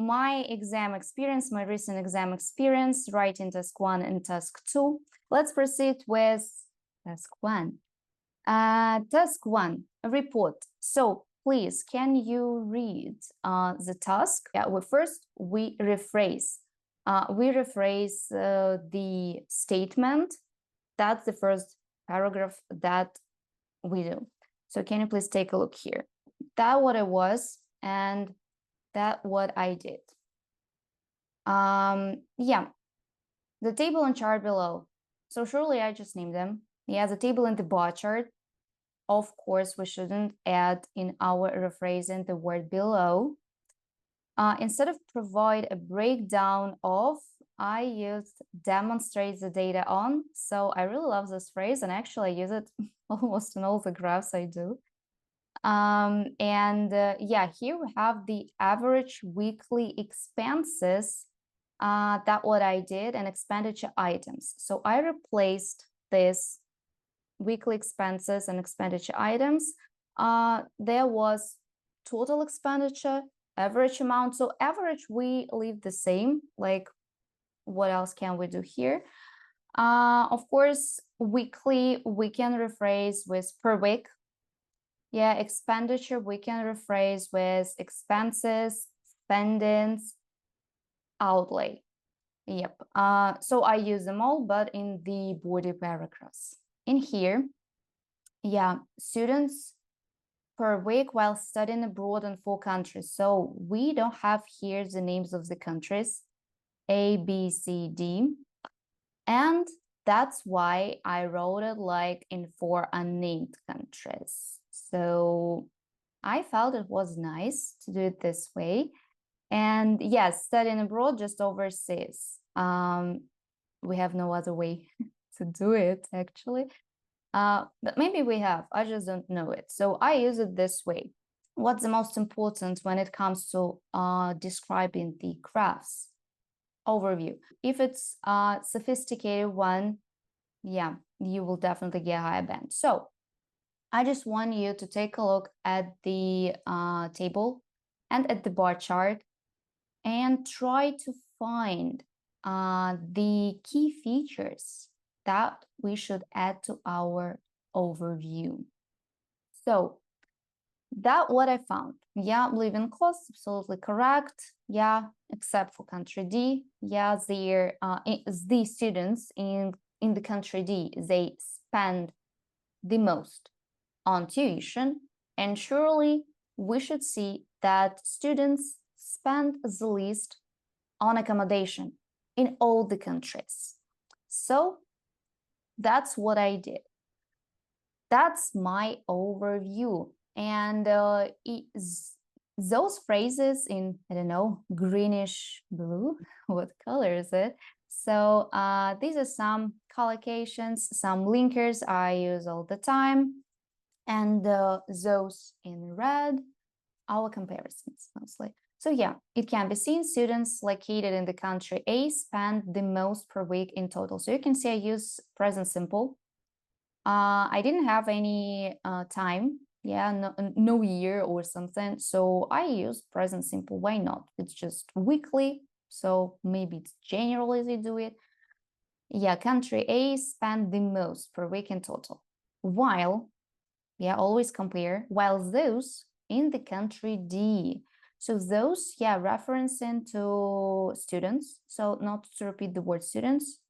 my exam experience, my recent exam experience, writing task 1 and task 2. Let's proceed with task 1. Task 1, a report. So please, can you read the task? Yeah, we rephrase. We rephrase the statement. That's the first paragraph that we do. So can you please take a look here? That what it was, and that what I did. Yeah, the table and chart below. So surely I just named them. Yeah, the table and the bar chart. Of course, we shouldn't add in our rephrasing the word below. Instead of provide a breakdown of, I used demonstrate the data on. So I really love this phrase, and actually I use it almost in all the graphs I do. Yeah, here we have the average weekly expenses. That what I did, and expenditure items. So I replaced this weekly expenses and expenditure items. There was total expenditure, average amount. So average we leave the same. Like, what else can we do here? Of course, weekly we can rephrase with per week. Yeah, expenditure we can rephrase with expenses, spendings, outlay. Yep. So I use them all, but in the body paragraphs. In here, yeah, students per week while studying abroad in 4 countries. So we don't have here the names of the countries, A, B, C, D. And that's why I wrote it like in 4 unnamed countries. So I felt it was nice to do it this way. And yes, studying abroad just overseas. We have no other way to do it, actually. But maybe we have, I just don't know it. So I use it this way. What's the most important when it comes to describing the graphs? Overview. If it's a sophisticated one, yeah, you will definitely get a higher band. So I just want you to take a look at the table and at the bar chart and try to find the key features that we should add to our overview. So that what I found. Yeah, living costs, absolutely correct. Yeah, except for country D. Yeah, the students in the country D, they spend the most on tuition, and surely we should see that students spend the least on accommodation in all the countries. So that's what I did. That's my overview. And those phrases in, I don't know, greenish blue, what color is it? So these are some collocations, some linkers I use all the time. And those in red, our comparisons mostly. So yeah, it can be seen students located in the country A spend the most per week in total. So you can see I use present simple. I didn't have any time, yeah, no year or something. So I use present simple. Why not? It's just weekly. So maybe it's generally they do it. Yeah, country A spend the most per week in total. While, yeah, always compare, while those in the country D. So those, yeah, referencing to students. So not to repeat the word students,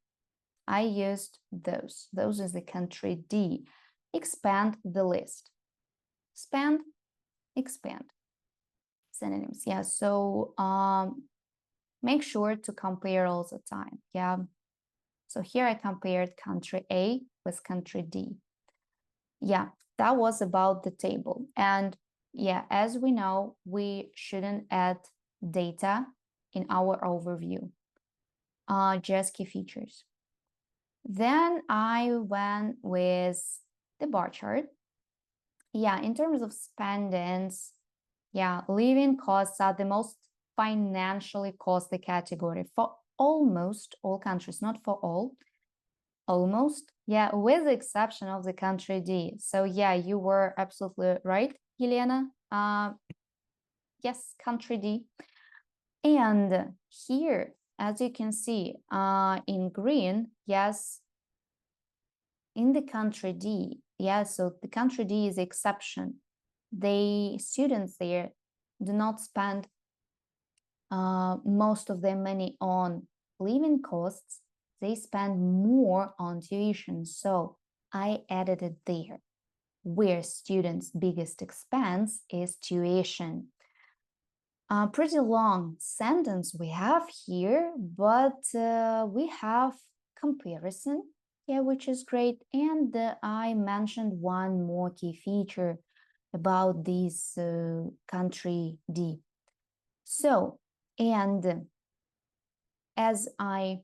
I used those. Those is the country D. Expand the list. Spend, expand. Synonyms, yeah. So make sure to compare all the time, yeah. So here I compared country A with country D. Yeah, that was about the table. And yeah, as we know, we shouldn't add data in our overview, just key features. Then I went with the bar chart. Yeah, in terms of spendings, yeah, living costs are the most financially costly category for almost all countries, not for all, almost. Yeah, with the exception of the country D. So yeah, you were absolutely right, Helena. Yes, country D. And here, as you can see, in green, yes, in the country D, yeah, so the country D is the exception. The students there do not spend most of their money on living costs. They spend more on tuition. So I added it there, where students' biggest expense is tuition. Pretty long sentence we have here, but we have comparison, yeah, which is great. And I mentioned one more key feature about this country D. So, and as I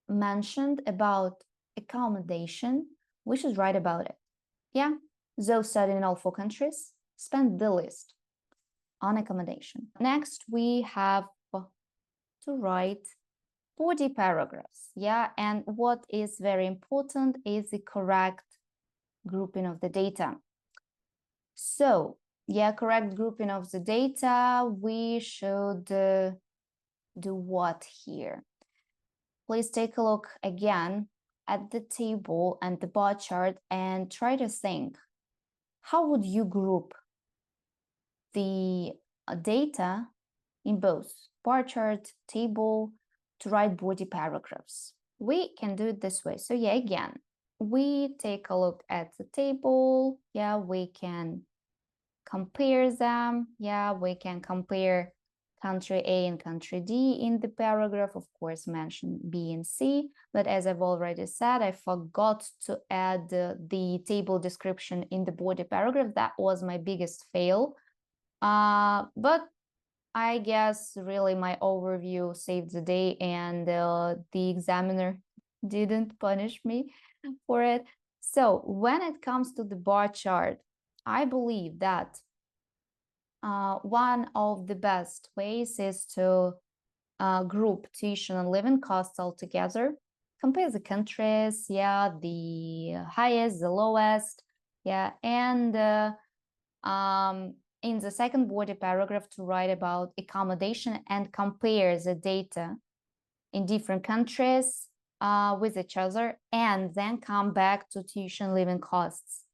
mentioned about accommodation, we should write about it. Yeah, those studying in all four countries spend the least on accommodation. Next, we have to write body paragraphs. Yeah, and what is very important is the correct grouping of the data. So, yeah, correct grouping of the data. We should do what here? Please take a look again at the table and the bar chart and try to think, how would you group the data in both bar chart, table, to write body paragraphs? We can do it this way. So yeah, again, we take a look at the table. Yeah, we can compare them. Yeah, we can compare country A and country D in the paragraph, of course, mention B and C. But as I've already said, I forgot to add the table description in the body paragraph. That was my biggest fail. But I guess really my overview saved the day, and the examiner didn't punish me for it. So when it comes to the bar chart, I believe that one of the best ways is to group tuition and living costs all together, compare the countries, yeah, the highest, the lowest, yeah, and in the second body paragraph to write about accommodation and compare the data in different countries with each other, and then come back to tuition living costs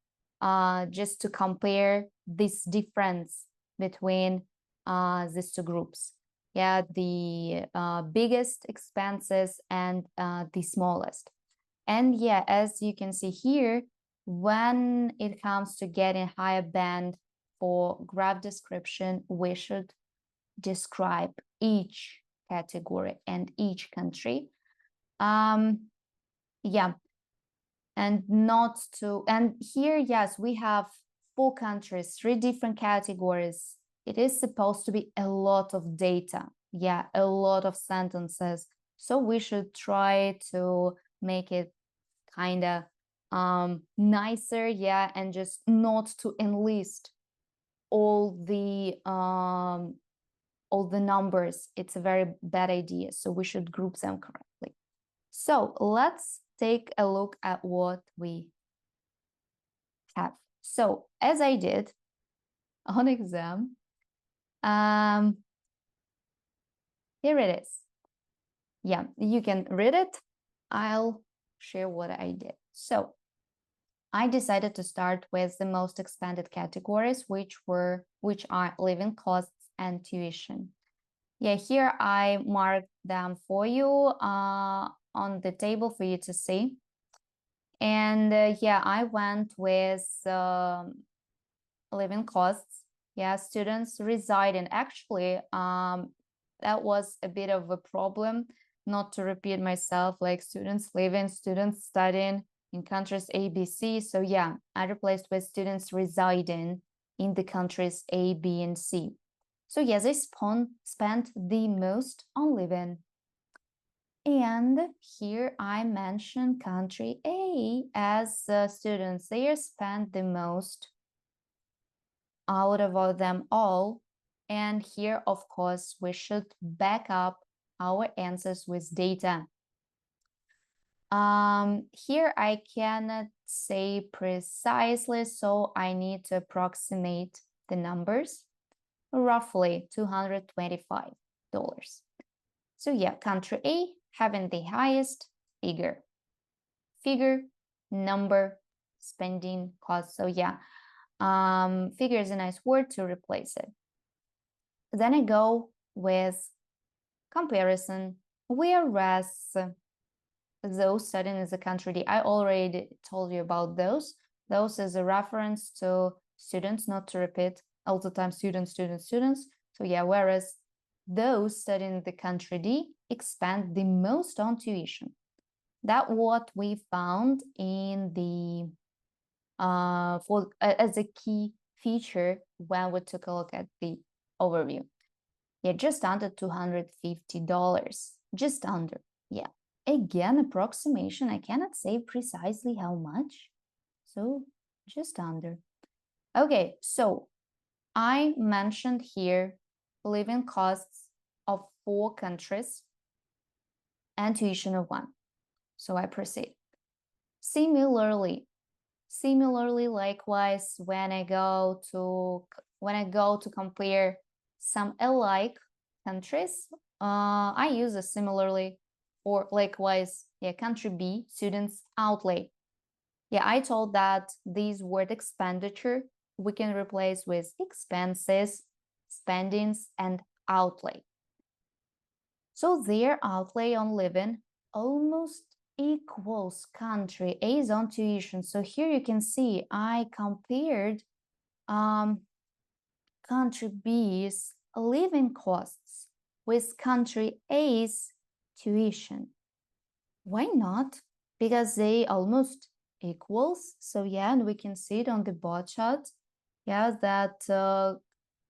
just to compare this difference between these two groups. Yeah, the biggest expenses and the smallest. And yeah, as you can see here, when it comes to getting higher band for graph description, we should describe each category and each country. Yeah, and not to, and here, yes, we have 4 countries, 3 different categories. It is supposed to be a lot of data. Yeah, a lot of sentences. So we should try to make it kind of nicer, yeah, and just not to enlist all the numbers. It's a very bad idea, so we should group them correctly. So let's take a look at what we have. So as I did on exam, here it is. Yeah, you can read it. I'll share what I did. So I decided to start with the most expanded categories, which are living costs and tuition. Yeah, here I marked them for you on the table for you to see. And yeah, I went with living costs. Yeah, students residing. Actually, that was a bit of a problem, not to repeat myself, like students living, students studying in countries A, B, C. So yeah, I replaced with students residing in the countries A, B, and C. So yes, I spent the most on living. And here I mention country A as students there spend the most out of them all. And here, of course, we should back up our answers with data. Here I cannot say precisely, so I need to approximate the numbers. Roughly 225. So yeah, country A having the highest figure. Figure, number, spending, cost. So yeah, figure is a nice word to replace it. Then I go with comparison, whereas those studying in the country D, I already told you about those. Those is a reference to students, not to repeat all the time students, students, students. So yeah, whereas those studying in the country D expand the most on tuition. That's what we found in the as a key feature when we took a look at the overview. Yeah, just under $250. Just under. Yeah. Again, approximation. I cannot say precisely how much. So just under. Okay, so I mentioned here living costs of 4 countries and tuition of 1. So I proceed. Similarly, likewise, when I go to compare some alike countries, I use a similarly or likewise, yeah, country B, students outlay. Yeah, I told that this word expenditure we can replace with expenses, spendings, and outlay. So their outlay on living almost equals country A's on tuition. So here you can see I compared country B's living costs with country A's tuition. Why not? Because they almost equals. So yeah, and we can see it on the bar chart. Yeah, that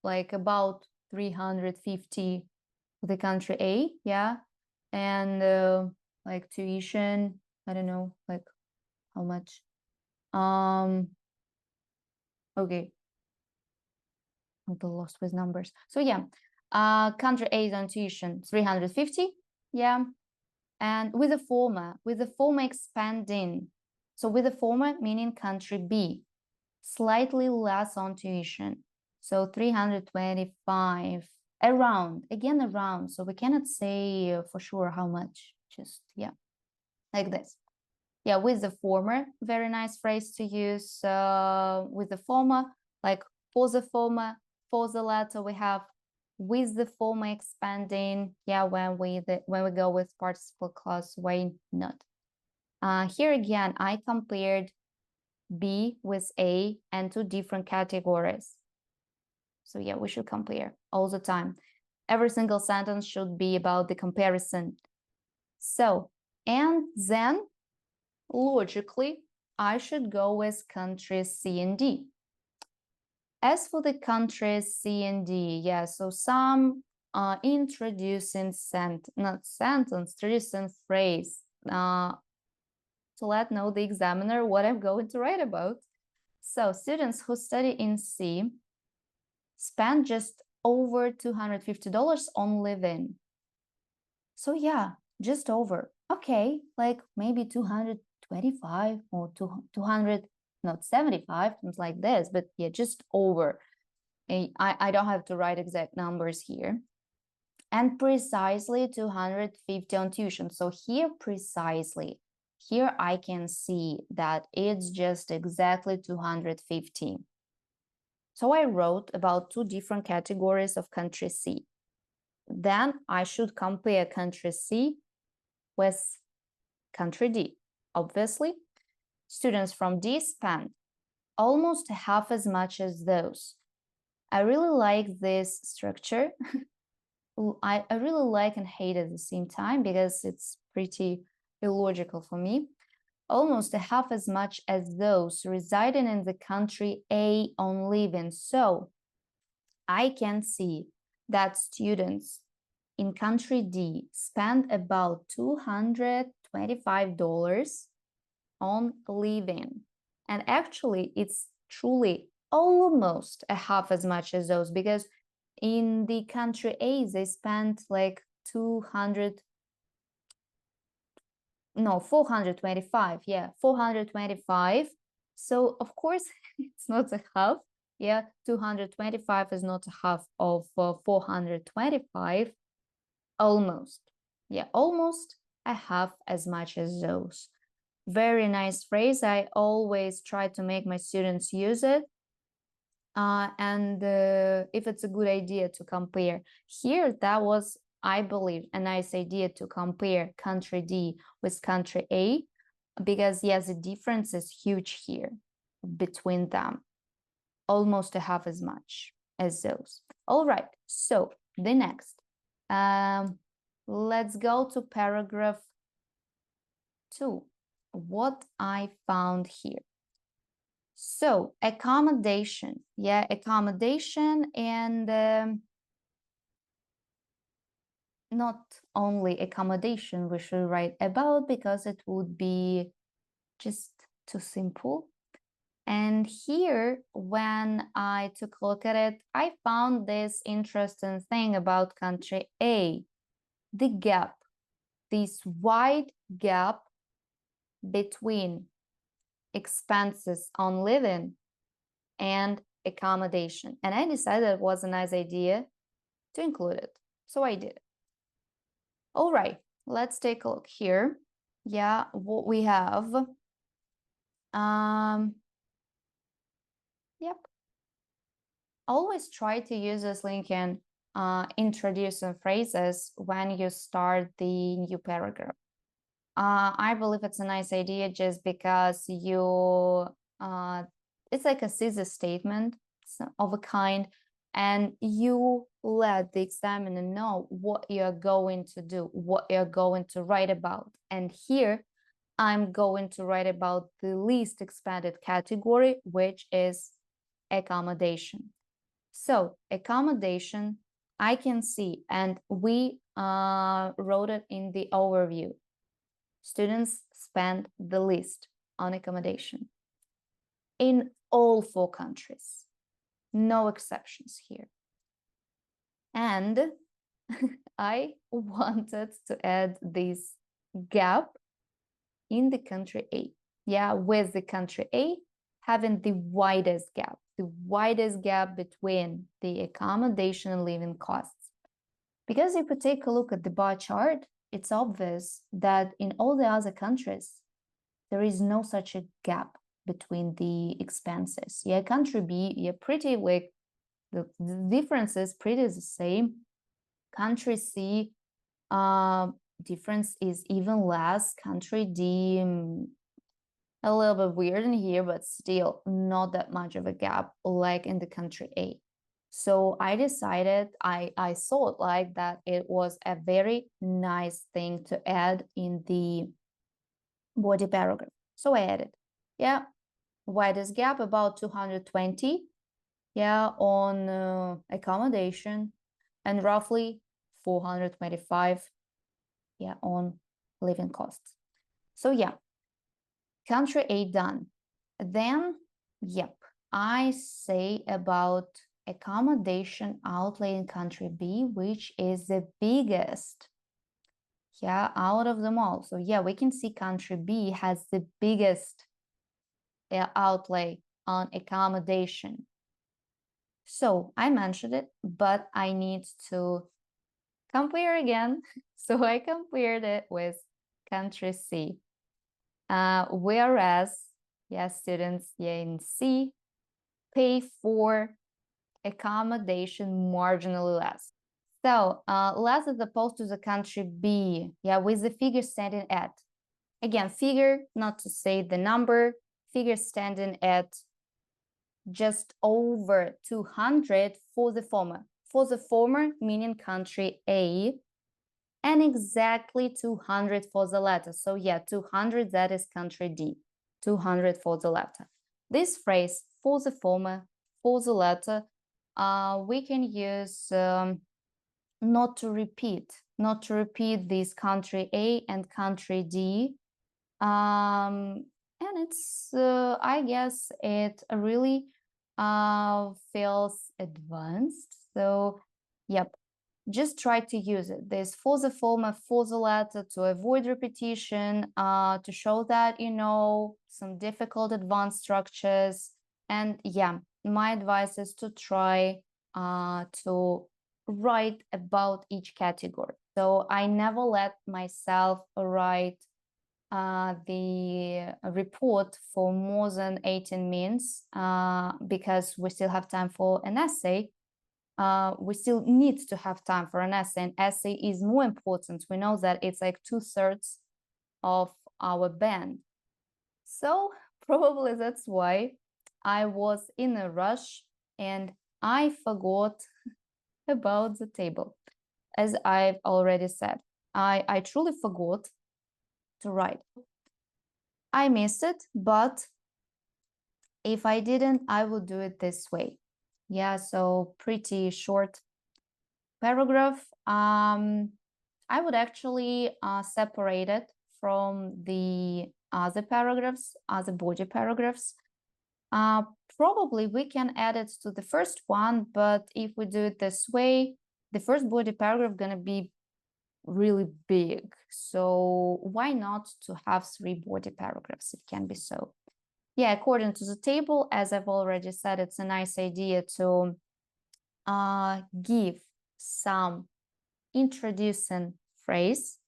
like about 350 the country A, yeah, and like tuition, I don't know, like how much. Okay, I'm a little lost with numbers. So yeah, country A is on tuition 350, yeah, and with the former expanding. So with the former meaning country B, slightly less on tuition, so 325. Around, again around, so we cannot say for sure how much, just yeah, like this. Yeah, with the former, very nice phrase to use. With the former, like for the latter, we have with the former expanding. Yeah, when we go with participle clause, why not? Here again, I compared B with A and 2 different categories. So yeah, we should compare all the time. Every single sentence should be about the comparison. So, and then logically, I should go with countries C and D. As for the countries C and D, yeah, so some introducing introducing phrase to let know the examiner what I'm going to write about. So students who study in C spend just over $250 on living. So yeah, just over. Okay, like maybe 225 or 200, not 75, things like this, but yeah, just over. I don't have to write exact numbers here. And precisely 250 on tuition. So here precisely, here I can see that it's just exactly 250. So I wrote about 2 different categories of country C. Then I should compare country C with country D. Obviously, students from D spend almost half as much as those. I really like this structure. I really like and hate at the same time because it's pretty illogical for me. Almost half as much as those residing in the country A on living. So I can see that students in country D spend about $225 on living. And actually, it's truly almost a half as much as those, because in the country A, they spent like 425. Yeah, 425. So of course, it's not a half. Yeah, 225 is not a half of 425. almost. Yeah, almost I have as much as those. Very nice phrase. I always try to make my students use it. And if it's a good idea to compare. Here, that was, I believe, a nice idea to compare country D with country A, because yes, the difference is huge here between them, almost a half as much as those. All right, so the next. Let's go to paragraph 2. What I found here. So accommodation, yeah, accommodation, and not only accommodation we should write about, because it would be just too simple. And here, when I took a look at it, I found this interesting thing about country A, the gap, this wide gap between expenses on living and accommodation. And I decided it was a nice idea to include it. So I did it. All right, let's take a look here. Yeah, what we have. Yep. Always try to use this link in introducing phrases when you start the new paragraph. I believe it's a nice idea just because you, it's like a thesis statement of a kind, and you let the examiner know what you're going to do, what you're going to write about. And here, I'm going to write about the least expanded category, which is accommodation. So accommodation, I can see, and we wrote it in the overview. Students spend the least on accommodation in all 4 countries. No exceptions here. And I wanted to add this gap in the country A. Yeah, with the country A having the widest gap between the accommodation and living costs. Because if you take a look at the bar chart, it's obvious that in all the other countries, there is no such a gap between the expenses. Yeah, country B, yeah, pretty like the difference is pretty the same. Country C, difference is even less. Country D, a little bit weird in here, but still not that much of a gap like in the country A. So I decided, I thought like that it was a very nice thing to add in the body paragraph. So I added, yeah, widest gap about 220, yeah, on accommodation, and roughly 425, yeah, on living costs. So yeah, country A done. Then, yep, I say about accommodation outlay in country B, which is the biggest, yeah, out of them all. So yeah, we can see country B has the biggest outlay on accommodation. So I mentioned it, but I need to compare again. So I compared it with country C. Whereas, yeah, students in C pay for accommodation marginally less. So less as opposed to the country B, yeah, with the figure standing at, again, figure, not to say the number, figure standing at just over 200 for the former. For the former, meaning country A, and exactly 200 for the latter. So yeah, 200, that is country D, 200 for the latter. This phrase, for the former, for the latter, we can use not to repeat this country A and country D. And it's, I guess it really feels advanced. So, yep, just try to use it. There's for the former, for the latter, to avoid repetition, to show that you know some difficult advanced structures. And yeah, my advice is to try to write about each category. So I never let myself write the report for more than 18 minutes because we still have time for an essay. We still need to have time for an essay. An essay is more important. We know that it's like 2/3 of our band. So probably that's why I was in a rush and I forgot about the table. As I've already said, I truly forgot to write. I missed it, but if I didn't, I would do it this way. Yeah, so pretty short paragraph. I would actually separate it from the other paragraphs, other body paragraphs. Probably we can add it to the first one, but if we do it this way, the first body paragraph gonna be really big. So why not to have 3 body paragraphs? It can be so. Yeah, according to the table, as I've already said, it's a nice idea to give some introducing phrase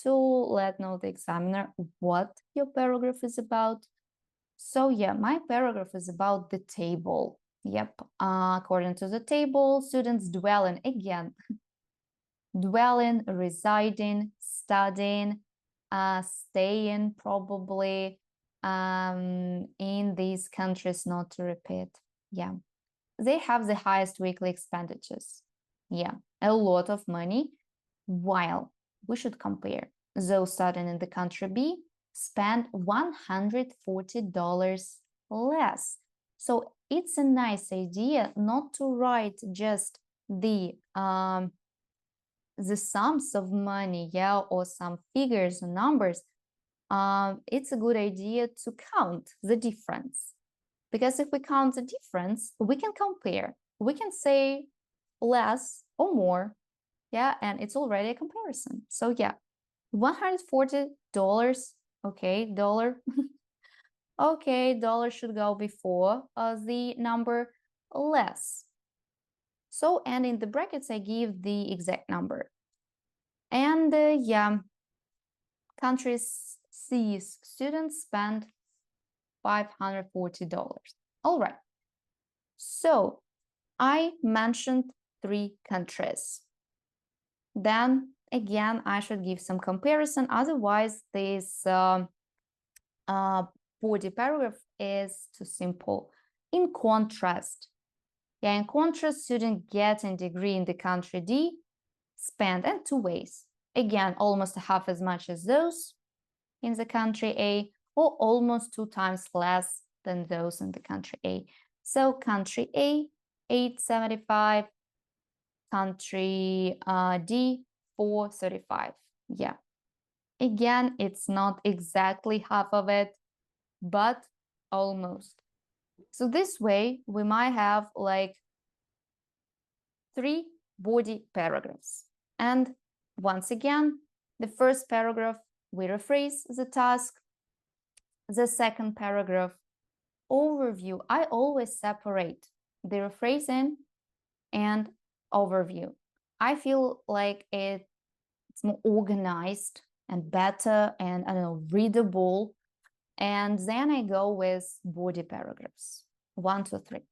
to let know the examiner what your paragraph is about. So yeah, my paragraph is about the table. Yep, according to the table, students dwelling, again, dwelling, residing, studying, staying probably in these countries, not to repeat. Yeah, they have the highest weekly expenditures. Yeah, a lot of money, while we should compare. Those studying in the country B spend $140 less. So it's a nice idea not to write just the sums of money, yeah, or some figures or numbers. It's a good idea to count the difference. Because if we count the difference, we can compare. We can say less or more, yeah, and it's already a comparison. So yeah, $140, okay, dollar. Okay, dollar should go before the number less. So, and in the brackets, I give the exact number. And yeah, countries C's students spend $540. All right. So I mentioned 3 countries. Then again, I should give some comparison. Otherwise, this body paragraph is too simple. In contrast, yeah, in contrast, student getting degree in the country D spend in 2 ways. Again, almost half as much as those in the country A, or almost 2 times less than those in the country A. So country A, 875, country D, 435. Yeah. Again, it's not exactly half of it, but almost. So this way, we might have like 3 body paragraphs. And once again, the first paragraph, we rephrase the task. The second paragraph, overview. I always separate the rephrasing and overview. I feel like it's more organized and better and, I don't know, readable. And then I go with body paragraphs, 1, 2, 3.